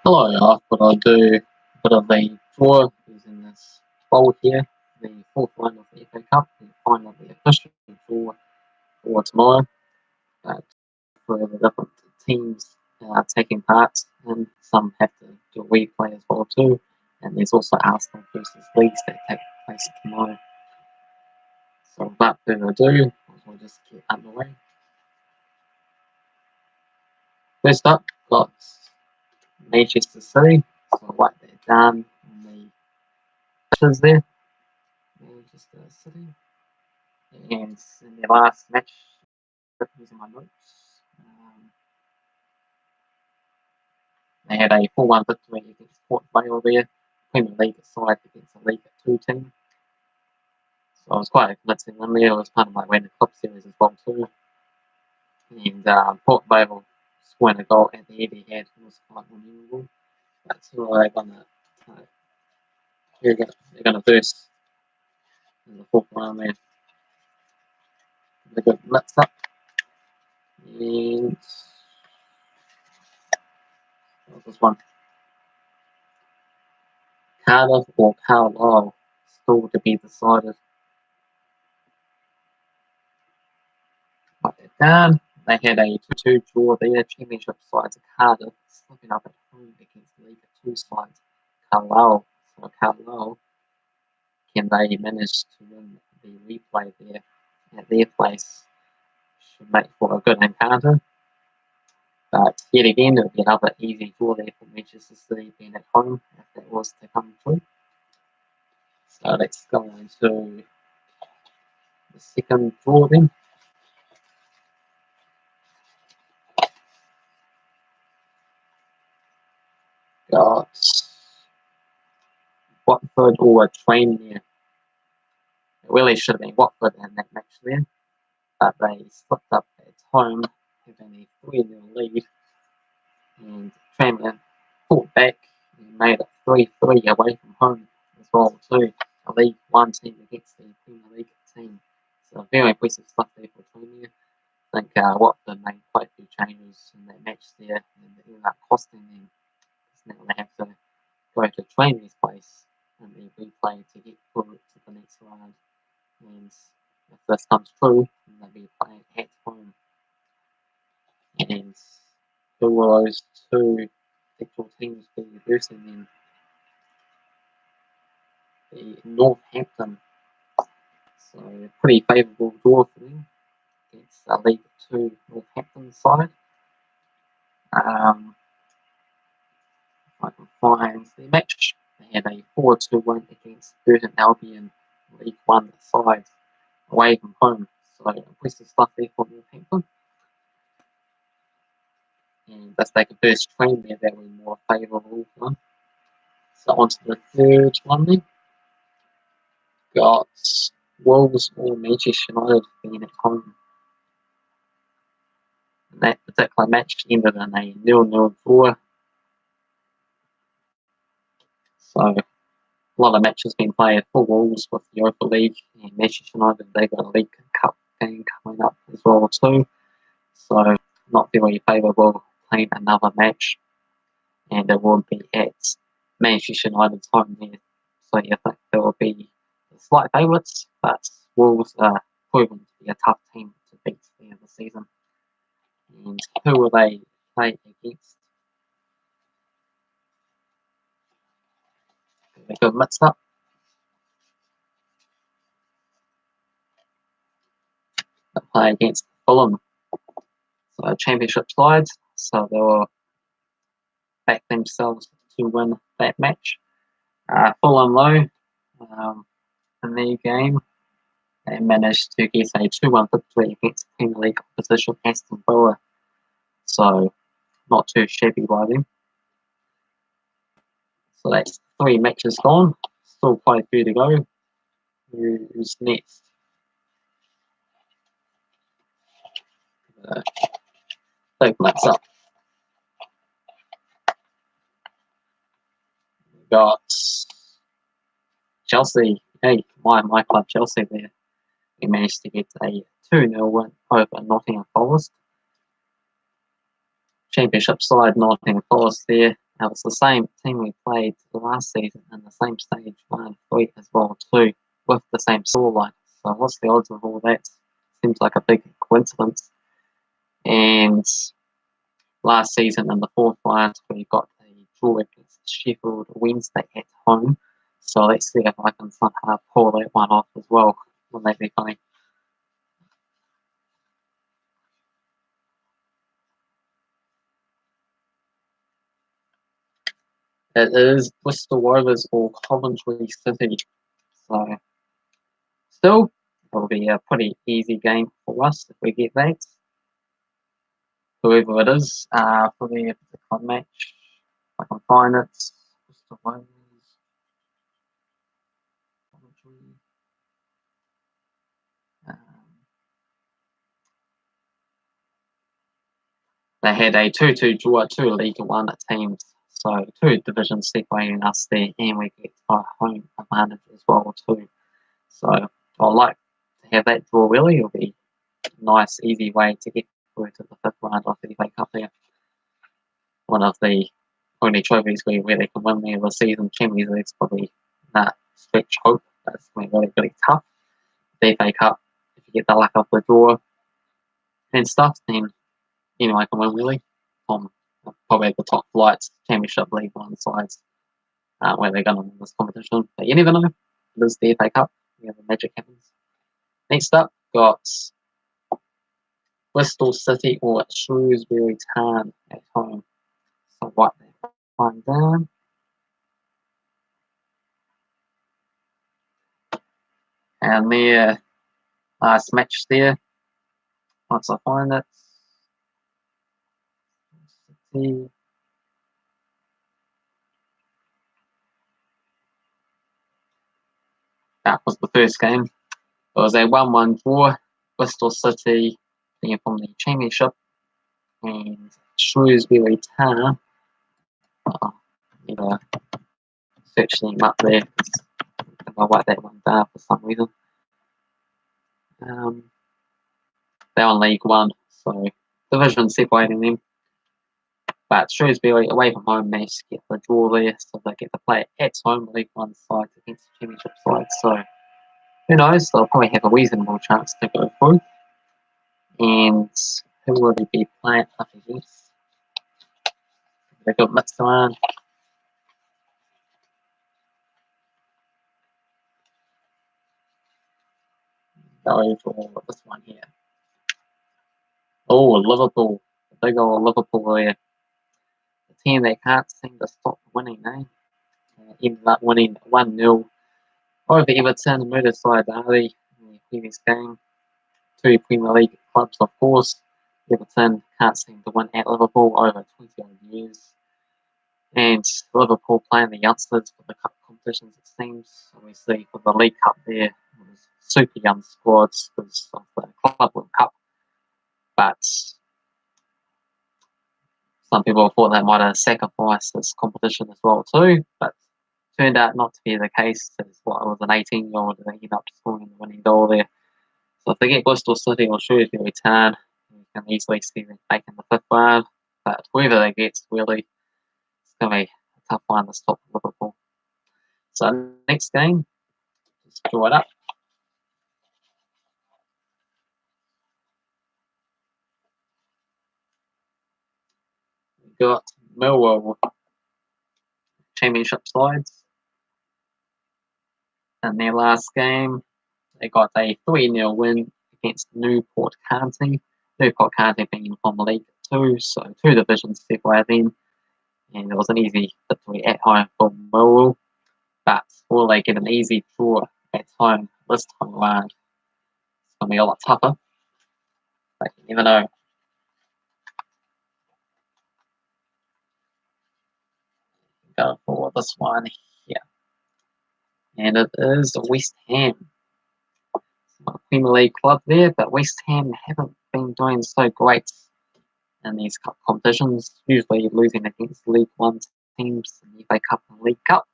Hello, I thought I'd do a bit of a draw using this bowl here, the fourth round of the FA Cup, the final of the official draw for tomorrow. For the different teams taking part, and some have to do a replay as well too. And there's also Arsenal versus Leeds that take place tomorrow. So without further ado, we'll just get underway. First up, got Manchester City. So I'll write that down on the pictures there. Manchester City. And in their last match, using my notes, they had a 4-1 victory against Port Vale there, Premier League side against a League 2 team. So I was quite a convincing win there. It was part of my Random Cup series as well too. And Port Vale scoring a goal at the Etihad was quite unbelievable. That's who they're gonna burst in the fourth round there. They got mixed up. And what was this one? Cardiff or Carlisle still to be decided. Write that down. They had a 2-2 draw there. Championship sides of Cardiff slipping up at home against League 2 sides Carlisle. So Carlisle, can they manage to win the replay there at their place? Should make for a good encounter. But yet again, it would be another easy draw there for Manchester City being at home if that was to come true. So let's go into the second draw then. Got Watford or Tranmere. It really should have been Watford in that match there, but they slipped up at home, having a 3-0 lead, and Tranmere fought back and made it 3-3 away from home as well too. A League 1 team against the Premier League team. So very impressive stuff there for Tranmere. I think Watford made quite a few changes in that match there, and it ended up costing them. Now they have to go to Tranmere's place and the replay to get through to the next round. And if this comes true, then they'll be playing at home. And who will those two actual teams be reversing then? The Northampton. So pretty favourable draw for them against a League 2 Northampton side. If I can find the match, they had a 4-2 win against Burton Albion League 1 side away from home. So impressive stuff there for Northampton. And if they could burst train there, that would be more favourable for them. So on to the third one then. Got Wolves or Manchester United being at home. And that particular match ended in a 0-0 draw. So a lot of matches being played for Wolves with the Europa League, and Manchester United, they've got a League Cup game coming up as well too. So not very favourable playing another match, and it will be at Manchester United's home there. So you think there will be slight favourites, but Wolves are proven to be a tough team to beat at the end of the season. And who will they play against? They got mixed up. They play against Fulham. So championship sides, so they will back themselves to win that match. Fulham low in their game, they managed to get a 2-1 victory against Premier League opposition Aston Villa. So not too shabby by them. So that's 3 matches gone. Still quite a few to go. Who's next? Big mix up. We've got Chelsea. Hey, my club Chelsea there. We managed to get a 2-0 win over Nottingham Forest. Championship side Nottingham Forest there. It was the same team we played last season in the same stage 1-3 as well too, with the same scoreline. So what's the odds of all that? Seems like a big coincidence. And last season in the fourth round, we got a draw against Sheffield Wednesday at home. So let's see if I can somehow pull that one off as well. Wouldn't that be funny? It is Bristol Rovers or Coventry City. So still, it'll be a pretty easy game for us if we get that. Whoever it is, for the particular match, I can find it. Bristol Rovers, Coventry. They had a 2-2 draw, 2 League One teams, so 2 divisions separating us there, and we get a home advantage as well too. So I like to have that draw really. It'll be a nice, easy way to get through to the fifth round of the FA Cup here. One of the only trophies where they can win there this season. Champions League's probably not stretch hope. That's going to be really, really tough. The FA Cup, if you get the luck of the draw and stuff, then anyone can win really. Probably at the top flights, Championship League One sides, where they're going to win this competition. But you never know. It is the FA Cup. The magic happens. Next up, got Bristol City or Shrewsbury Town at home. So write that one down. And their last match there, once I find it, City. That was the first game. It was a 1-1 draw. Bristol City being from the Championship, and Shrewsbury Town. Search them up there. I'll write that one down for some reason. They're on League One, so division separating them. But Shrewsbury away from home managed to get the draw there, so they get to play at home League One side against the Championship side. So who knows? They'll probably have a reasonable chance to go through. And who will they be playing up against? They've got Midtjylland. Go for this one here. Oh, Liverpool. The big old Liverpool there. The team that can't seem to stop winning, eh? Ended up winning 1-0 over Everton, Merseyside Derby in the previous game. 2 Premier League clubs, of course. Everton can't seem to win at Liverpool over 20 odd years. And Liverpool playing the youngsters for the cup competitions, it seems. Obviously, for the League Cup there, it was super young squads because of the Club World Cup. But some people thought they might have sacrificed this competition as well too, but turned out not to be the case. It was an 18-year-old that ended up scoring the winning goal there. So if they get Bristol City or Shrewsbury Town, you can easily see them making the fifth round. But whoever they get, really, it's going to be a tough one to stop Liverpool. So next game, let's draw it up. We've got Millwall Championship sides. In their last game, they got a 3-0 win against Newport County. Newport County being from League 2, so 2 divisions separate them. And it was an easy victory at home for Millwall. But will they get an easy draw at home this time around? It's going to be a lot tougher. But you never know. Go for this one here. And it is West Ham. Not a Premier League club there, but West Ham haven't been doing so great in these cup competitions, usually losing against League One teams in the FA Cup and League Cup.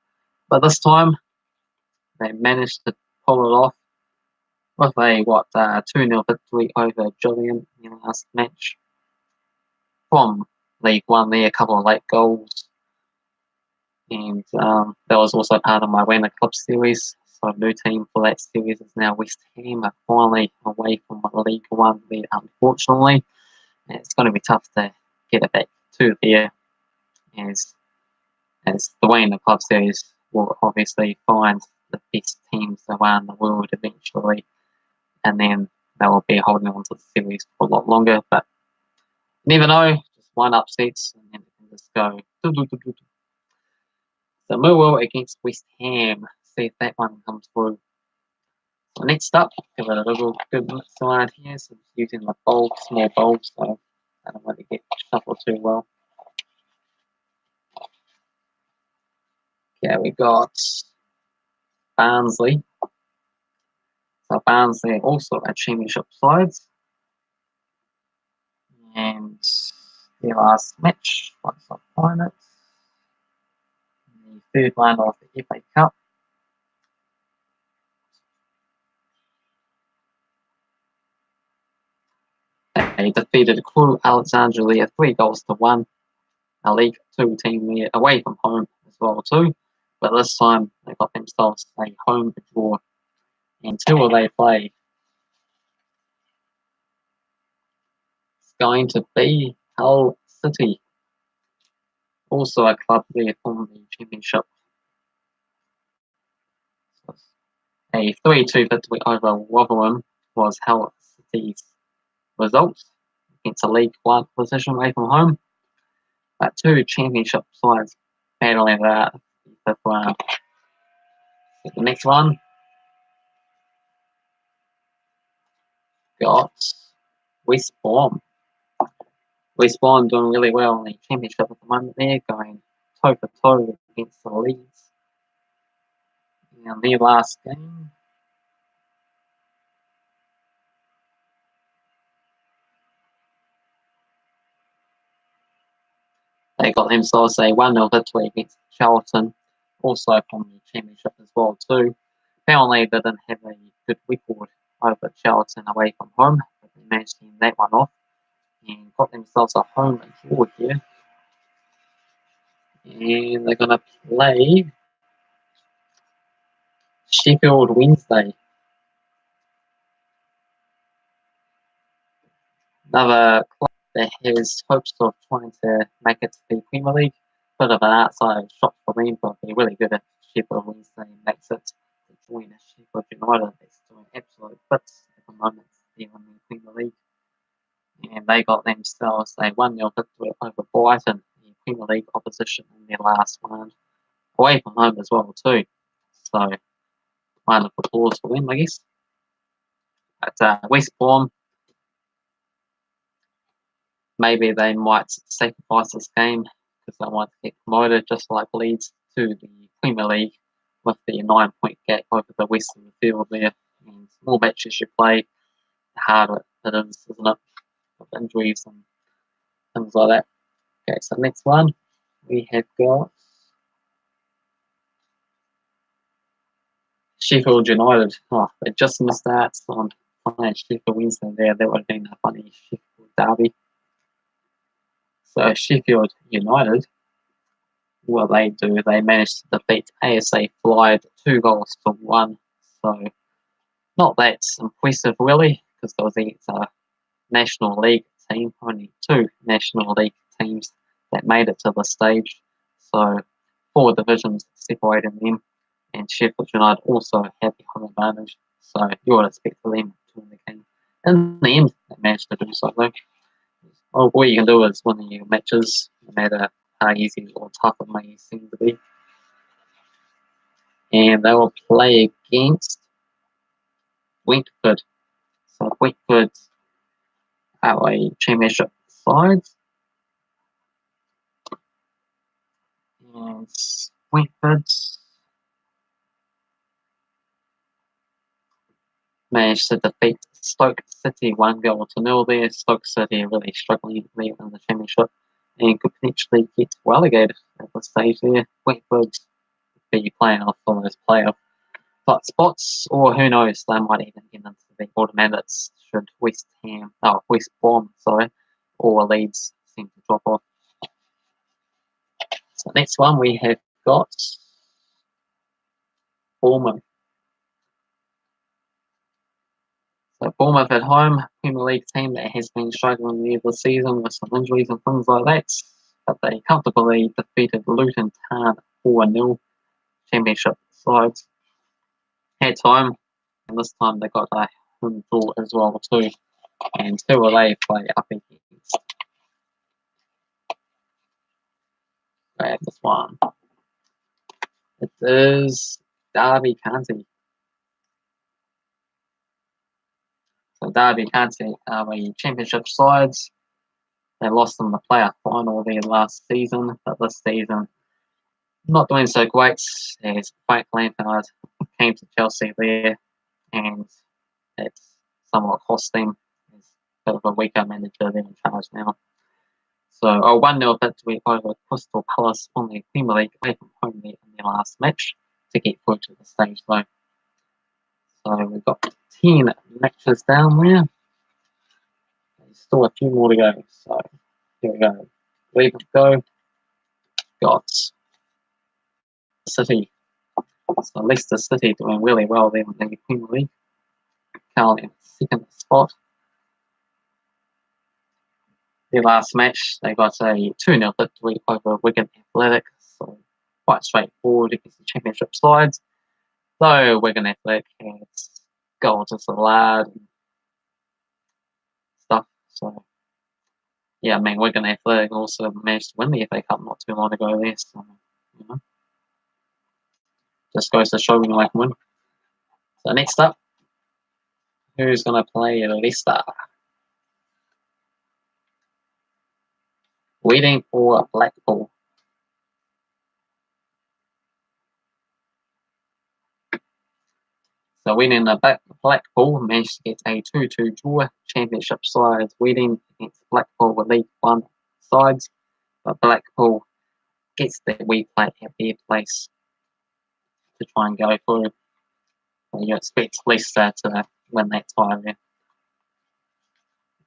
But this time, they managed to pull it off with a 2-0 victory over Gillingham in the last match. From League One there, a couple of late goals. and that was also part of my Winner Club series. So new team for that series is now West Ham, are finally away from League One there, unfortunately. And it's going to be tough to get it back to there, as the Winner Club series will obviously find the best teams around the world eventually, and then they will be holding on to the series for a lot longer. But you never know, just one upsets and then it can just go. So Millwall against West Ham. See if that one comes through. So next up, give it a little good side here. So using the bowl, small bowl, so I don't want to get shuffled too well. Yeah, we got Barnsley. So Barnsley also a championship sides. And their last match, once I find it, the third round of the FA Cup. They defeated Crew Alexandria 3-1. A League Two team there away from home as well too. But this time they got themselves a home draw. And who will they play? It's going to be Hull City. Also a club there from the Championship. A 3-2 victory over Rotherham was Hull City's result against a League One position away from home. But two Championship sides battling that fifth round. The next one got West Brom. West Brom doing really well in the Championship at the moment there, going toe to toe against the Leeds. And their last game, they got themselves a 1-0 victory against Charlton, also from the Championship as well too. Apparently they didn't have a good record over Charlton away from home, but they managed to end that one off and got themselves a home draw here. And they're going to play Sheffield Wednesday. Another club that has hopes of trying to make it to the Premier League. Bit of an outside shot for them, but they're really good at Sheffield Wednesday and makes it to join Sheffield United. That's doing absolute bits at the moment there in the Premier League. And they got themselves a 1-0 victory over Brighton, the Premier League opposition in their last round. Away from home as well too. So round of applause for them, I guess. But West Brom, maybe they might sacrifice this game because they want to get promoted, just like Leeds, to the Premier League with the 9-point gap over the western field there. And the more matches you play, the harder it is, isn't it? With injuries and things like that. Okay, so next one we have got Sheffield United. Oh, they just missed that on playing Sheffield Wednesday there. That would have been a funny Sheffield derby. So Sheffield United, what they do, they managed to defeat ASA Clyde 2-1. So not that impressive really, because there was a National League team, only two National League teams that made it to the stage. So 4 divisions separating them, and Sheffield United also had the home advantage. So you would expect for them to win the game. In the end, they managed to do so though. All you can do is win your matches, no matter how easy or tough it may seem to be. And they will play against Brentford. So Brentford are a championship side. And Brentford managed to defeat Stoke City 1-0 there. Stoke City are really struggling there in the championship and could potentially get relegated at this stage there. Brentford be playing off some of those playoff spots, or who knows, they might even get into the automatics should West Brom, or Leeds seem to drop off. So next one we have got Bournemouth. So Bournemouth at home, Premier League team that has been struggling the other season with some injuries and things like that. But they comfortably defeated Luton Town 4-0. Championship sides had time, and this time they got a home draw as well too. And who will they play up against? Grab this one. It is Derby County. So Derby County are the championship sides. They lost in the playoff final there last season, but this season not doing so great as Frank Lampard came to Chelsea there, and it's somewhat cost them. He's a bit of a weaker manager there in charge now. So a 1-0 victory over Crystal Palace on the Premier League away from home there in their last match to get through to the stage though. So we've got 10 matches down there. There's still a few more to go. So here we go. Leave it go. Got City. So Leicester City doing really well there in the Premier League. Currently in second spot. Their last match, they got a 2-0 victory over Wigan Athletic. So quite straightforward against the championship sides. Though Wigan Athletic has goals allowed and stuff. So yeah, I mean Wigan Athletic also managed to win the FA Cup not too long ago there. So you know, just goes to show when you can win. So next up, who's gonna play Leicester? Waiting for Blackpool. So winning the Blackpool managed to get a 2-2 draw. Championship sides waiting against Blackpool with League One sides. But Blackpool gets their weak play at their place to try and go through. So you expect Leicester to win that tie there.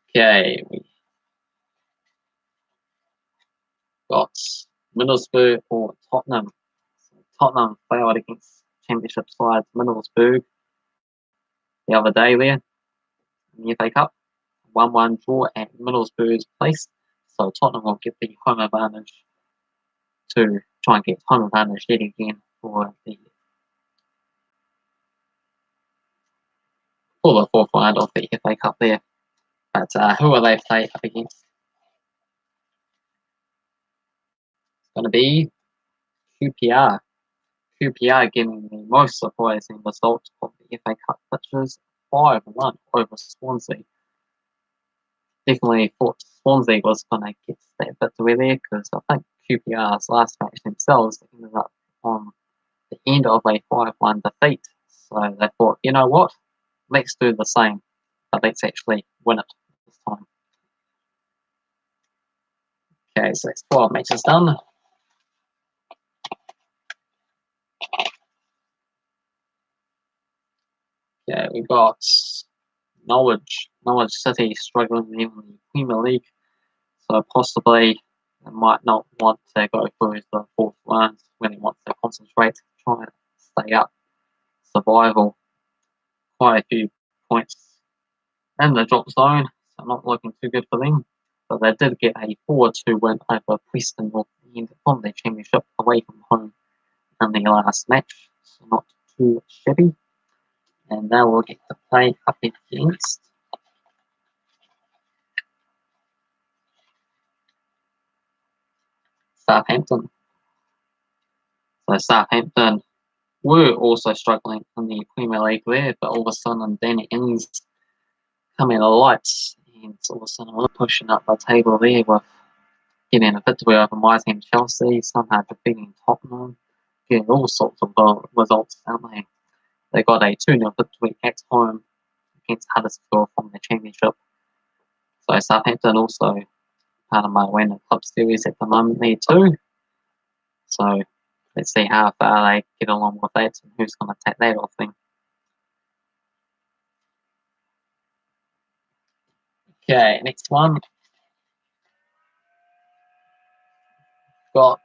Okay, we got Middlesbrough or Tottenham. So Tottenham failed against championship sides Middlesbrough the other day there in the FA Cup. 1-1 draw at Middlesbrough's place. So Tottenham will get the home advantage to try and get home advantage yet again for the fourth round of the FA Cup there. But who will they play up against? It's going to be QPR. QPR getting the most surprising result of the FA Cup fixtures, 5-1 over Swansea. Definitely thought Swansea was going to get that victory there because I think QPR's last match themselves ended up on the end of a 5-1 defeat. So they thought, you know what, let's do the same, but let's actually win it this time. Okay, so that's 12 matches done. Okay, we've got Norwich City struggling in the Premier League, so possibly they might not want to go through the fourth round when they want to concentrate, try and stay up, survival. Quite a few points in the drop zone, so not looking too good for them. But they did get a 4-2 win over Preston North End on their championship away from home in their last match, so not too shabby. And now we'll get to play up against Southampton. So Southampton were also struggling in the Premier League there, but all of a sudden Danny Ings come in the lights, and all of a sudden we're pushing up the table there with getting a victory over my team Chelsea, somehow defeating Tottenham, getting all sorts of results, don't they? They got a 2-0 victory at home against Huddersfield from the Championship. So Southampton also part of my win club series at the moment there too. So let's see how far they get along with that and who's going to take that off them. Okay, next one. Got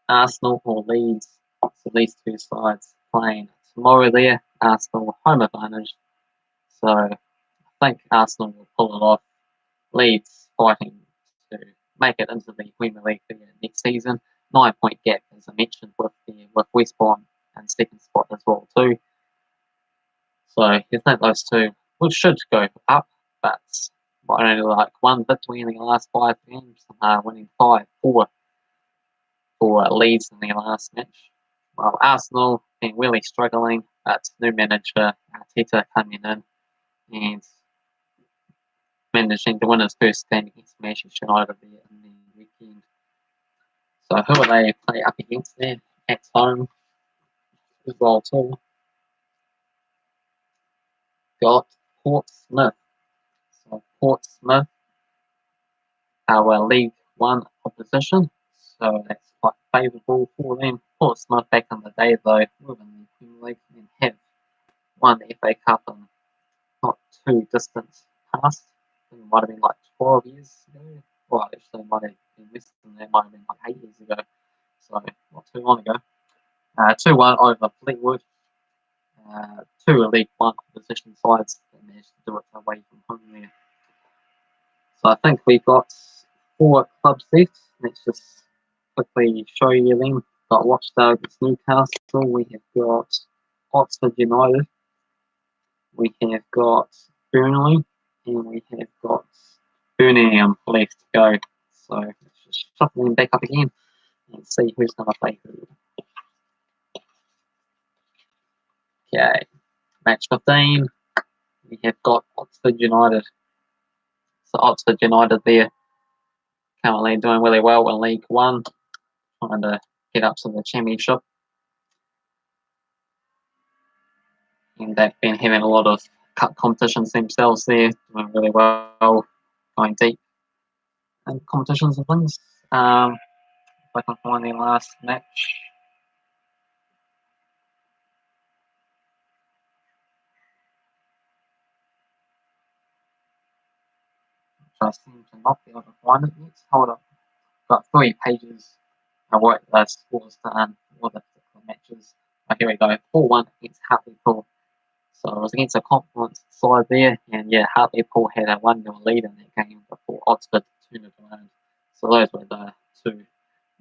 Arsenal or Leeds. So these two sides playing tomorrow there. Arsenal home advantage. So I think Arsenal will pull it off. Leeds fighting to make it into the Premier League for next season. 9-point gap, as I mentioned, with West Brom and second spot as well too. So you think those two should go up, but only like one victory in the last 5 games, winning 5-4 for Leeds in their last match. Well, Arsenal been really struggling, but new manager Arteta coming in and managing to win his first game against Manchester United there in the weekend. So who will they play up against there? At home as well too. Got Portsmouth. So Portsmouth, our League One opposition. So that's quite favourable for them. Portsmouth back in the day though, within the Premier League and have won the FA Cup in not too distant past. I think it might have been like 12 years ago. Well, actually, it might have been less than that. It might have been like 8 years ago. So, not too long ago. 2-1 over Fleetwood. Two League One opposition sides that managed to do it away from home there. So I think we've got 4 clubs left. Let's just quickly show you them. We've got Rochdale against Newcastle. We have got Oxford United. We have got Burnley. And we have got Birmingham left to go. So let's just shuffle them back up again and see who's going to play who. Okay, match 15. We have got Oxford United. So Oxford United there, currently doing really well in League One, trying to get up to the Championship. And they've been having a lot of cup competitions themselves there, doing really well, going deep in competitions and things. If I can find their last match. I seem to not be able to find it yet. Hold up. Got 3 pages. I wrote the scores down for the particular matches. Oh, here we go. 4-1 against Hartlepool. So it was against a conference side there, and yeah, Hartlepool had a 1-0 lead in that game before Oxford turned it around. So those were the 2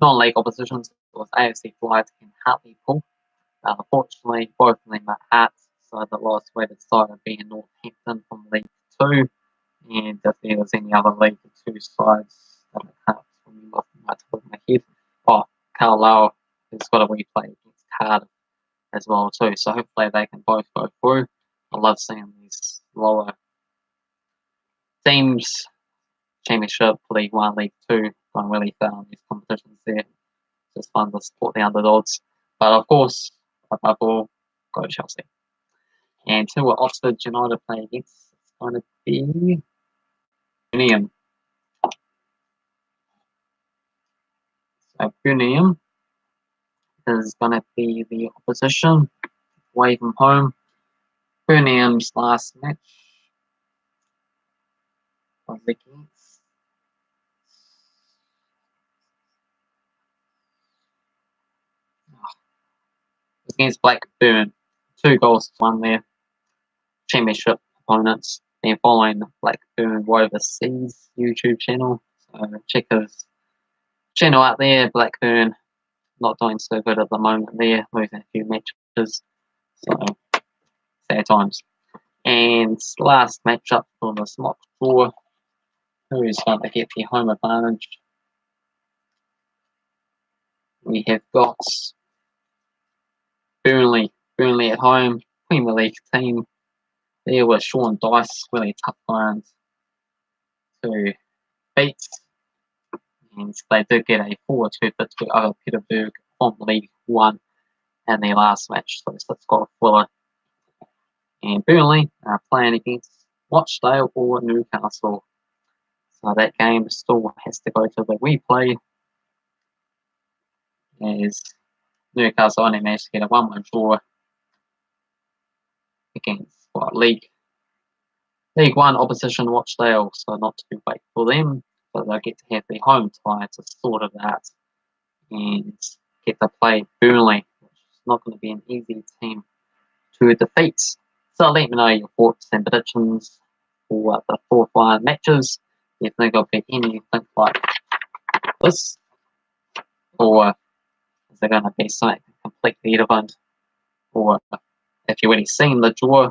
non-league oppositions. It was AFC Flight and Hartlepool. Unfortunately, both of them are Hearts, so the lowest rated side would be Northampton from League 2. And if there was any other League 2 sides that I can't remember off the top of my head. Oh, Carlisle has got a replay against Cardiff as well too. So hopefully they can both go through. I love seeing these lower teams, Championship, League 1, League 2, going really far in these competitions there. It's just fun to support the underdogs. But of course, above all, go Chelsea. And who will Oxford United play against? It's going to be Birmingham. So Birmingham is going to be the opposition away from home. Birmingham's last match was against Blackburn. 2 goals to 1 there. Championship opponents. Then following Blackburn Rover Seas YouTube channel. So check his channel out there. Blackburn not doing so good at the moment there, losing a few matches. So sad times. And last matchup for this mock draw. Who is going to get the home advantage? We have got Burnley at home, Premier League team. There was Sean Dyche, really tough ones to beat. And they did get a 4-2 victory over Peterborough from League 1 in their last match. So that's got a Fuller. And Burnley are playing against Rochdale or Newcastle. So that game still has to go to the replay. As Newcastle only managed to get a 1-1 draw against League 1 opposition Rochdale, so not too late for them. So they'll get to have their home tie to sort of that. And get to play Burnley, which is not going to be an easy team to defeat. So let me know your thoughts and predictions for the 4th matches. Do you think it'll be anything like this, or is it going to be something completely different? Or if you've already seen the draw,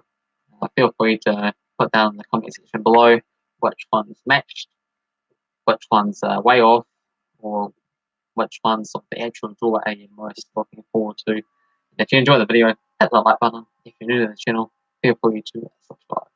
feel free to put down in the comment section below which ones matched, which ones are way off, or which ones of the actual draw are you most looking forward to. And if you enjoyed the video, hit the like button. If you're new to the channel, feel free to subscribe.